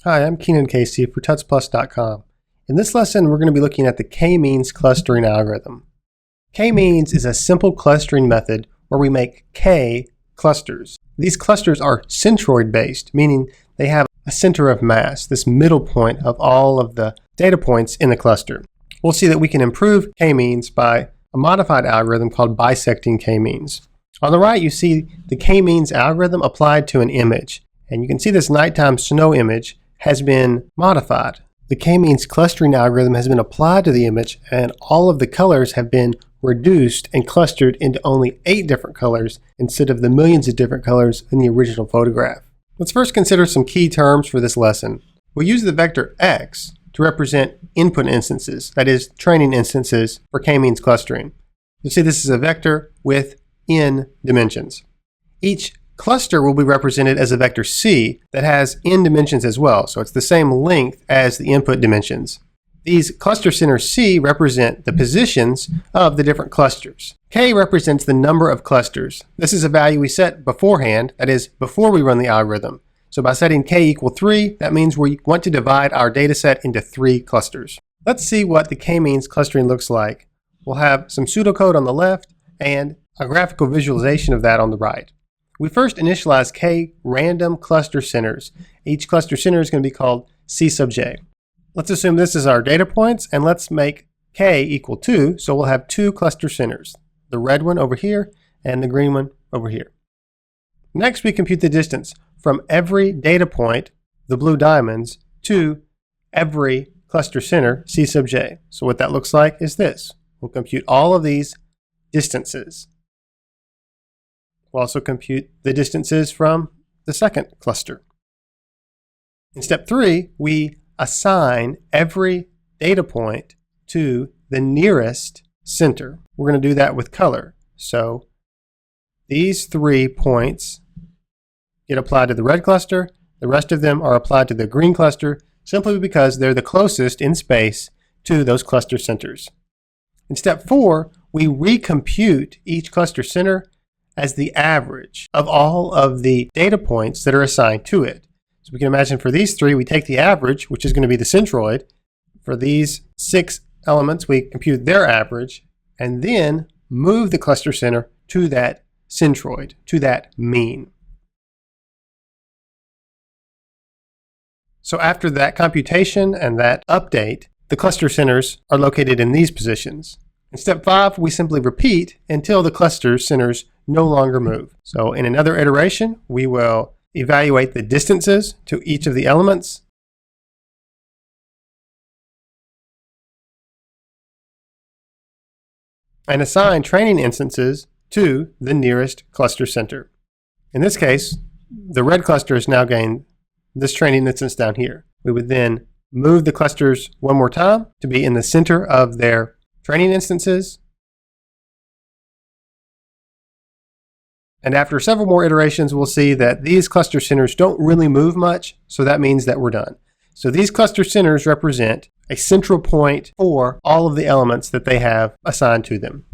Hi, I'm Keenan Casey for tutsplus.com. In this lesson, we're going to be looking at the k-means clustering algorithm. K-means is a simple clustering method where we make k clusters. These clusters are centroid-based, meaning they have a center of mass, this middle point of all of the data points in the cluster. We'll see that we can improve k-means by a modified algorithm called bisecting k-means. On the right, you see the k-means algorithm applied to an image, and you can see this nighttime snow image has been modified. The k-means clustering algorithm has been applied to the image, and all of the colors have been reduced and clustered into only 8 different colors instead of the millions of different colors in the original photograph. Let's first consider some key terms for this lesson. We'll use the vector x to represent input instances, that is, training instances for k-means clustering. You'll see this is a vector with n dimensions. Each cluster will be represented as a vector c that has n dimensions as well, so it's the same length as the input dimensions. These cluster centers c represent the positions of the different clusters. K represents the number of clusters. This is a value we set beforehand, that is, before we run the algorithm. So by setting k equal 3, that means we want to divide our data set into 3 clusters. Let's see what the k-means clustering looks like. We'll have some pseudocode on the left and a graphical visualization of that on the right. We first initialize k random cluster centers. Each cluster center is going to be called c sub j. Let's assume this is our data points, and let's make k equal 2, so we'll have 2 cluster centers, the red one over here and the green one over here. Next, we compute the distance from every data point, the blue diamonds, to every cluster center, c sub j. So what that looks like is this. We'll compute all of these distances. We'll also compute the distances from the second cluster. In step 3, we assign every data point to the nearest center. We're going to do that with color. So these 3 points get applied to the red cluster. The rest of them are applied to the green cluster simply because they're the closest in space to those cluster centers. In step 4, we recompute each cluster center as the average of all of the data points that are assigned to it. So we can imagine for these 3, we take the average, which is going to be the centroid. For these 6 elements, we compute their average, and then move the cluster center to that centroid, to that mean. So after that computation and that update, the cluster centers are located in these positions. In step 5, we simply repeat until the cluster centers no longer move. So in another iteration, we will evaluate the distances to each of the elements. And assign training instances to the nearest cluster center. In this case, the red cluster has now gained this training instance down here. We would then move the clusters one more time to be in the center of their training instances. And after several more iterations, we'll see that these cluster centers don't really move much, so that means that we're done. So these cluster centers represent a central point for all of the elements that they have assigned to them.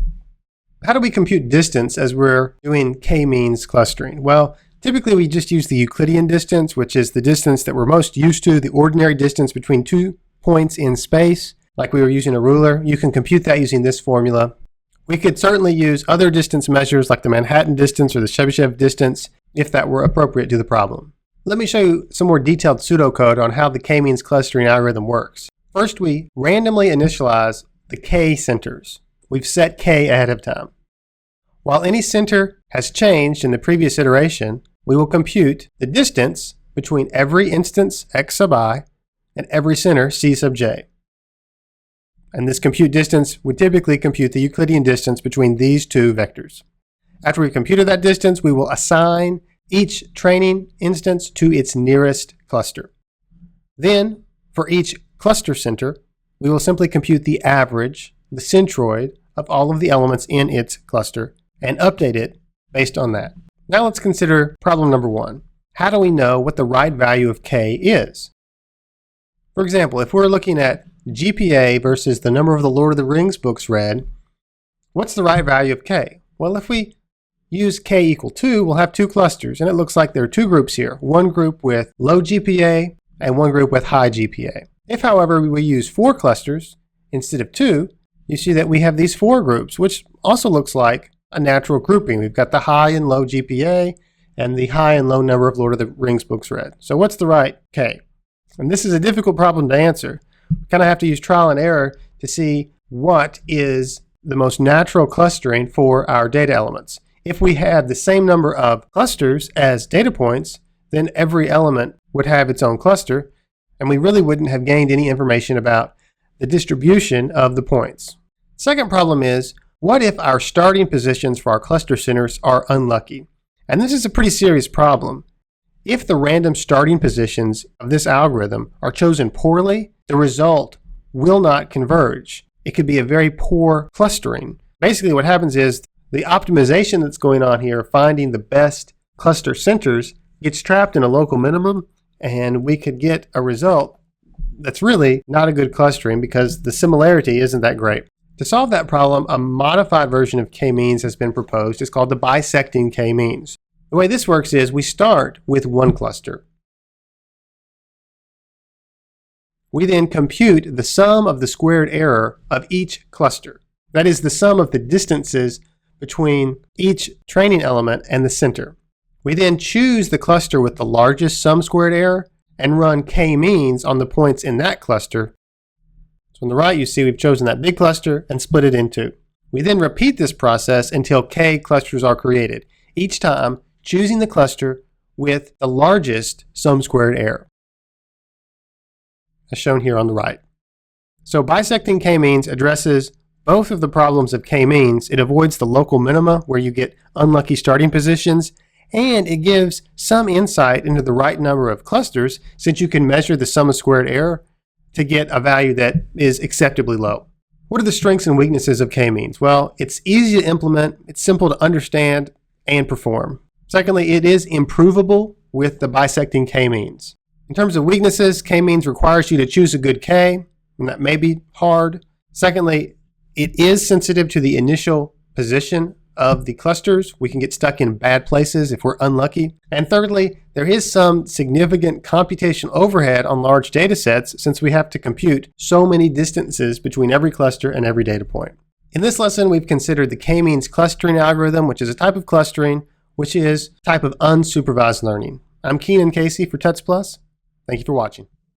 How do we compute distance as we're doing k-means clustering? Well, typically we just use the Euclidean distance, which is the distance that we're most used to, the ordinary distance between 2 points in space, like we were using a ruler. You can compute that using this formula. We could certainly use other distance measures like the Manhattan distance or the Chebyshev distance if that were appropriate to the problem. Let me show you some more detailed pseudocode on how the k-means clustering algorithm works. First, we randomly initialize the k centers. We've set k ahead of time. While any center has changed in the previous iteration, we will compute the distance between every instance x sub I and every center c sub j. And this compute distance would typically compute the Euclidean distance between these 2 vectors. After we've computed that distance, we will assign each training instance to its nearest cluster. Then, for each cluster center, we will simply compute the average, the centroid, of all of the elements in its cluster and update it based on that. Now let's consider problem number 1. How do we know what the right value of k is? For example, if we're looking at GPA versus the number of the Lord of the Rings books read, what's the right value of k? Well, if we use k equal 2, we'll have 2 clusters, and it looks like there are 2 groups here. One group with low GPA and one group with high GPA. If, however, we use 4 clusters instead of 2, you see that we have these 4 groups, which also looks like a natural grouping. We've got the high and low GPA and the high and low number of Lord of the Rings books read. So what's the right K? And this is a difficult problem to answer. We kind of have to use trial and error to see what is the most natural clustering for our data elements. If we have the same number of clusters as data points, then every element would have its own cluster, and we really wouldn't have gained any information about the distribution of the points. Second problem is, what if our starting positions for our cluster centers are unlucky? And this is a pretty serious problem. If the random starting positions of this algorithm are chosen poorly, the result will not converge. It could be a very poor clustering. Basically what happens is the optimization that's going on here, finding the best cluster centers, gets trapped in a local minimum, and we could get a result that's really not a good clustering because the similarity isn't that great. To solve that problem, a modified version of k-means has been proposed. It's called the bisecting k-means. The way this works is we start with one cluster. We then compute the sum of the squared error of each cluster. That is the sum of the distances between each training element and the center. We then choose the cluster with the largest sum squared error and run k-means on the points in that cluster. So on the right you see we've chosen that big cluster and split it in 2. We then repeat this process until k clusters are created, each time choosing the cluster with the largest sum squared error, as shown here on the right. So bisecting k-means addresses both of the problems of k-means. It avoids the local minima where you get unlucky starting positions, and it gives some insight into the right number of clusters since you can measure the sum of squared error to get a value that is acceptably low. What are the strengths and weaknesses of k-means? Well, it's easy to implement, it's simple to understand and perform. Secondly, it is improvable with the bisecting k-means. In terms of weaknesses, k-means requires you to choose a good k, and that may be hard. Secondly, it is sensitive to the initial position of the clusters. We can get stuck in bad places if we're unlucky. And thirdly, there is some significant computational overhead on large data sets since we have to compute so many distances between every cluster and every data point. In this lesson, we've considered the k-means clustering algorithm, which is a type of clustering, which is a type of unsupervised learning. I'm Keenan Casey for Tuts Plus. Thank you for watching.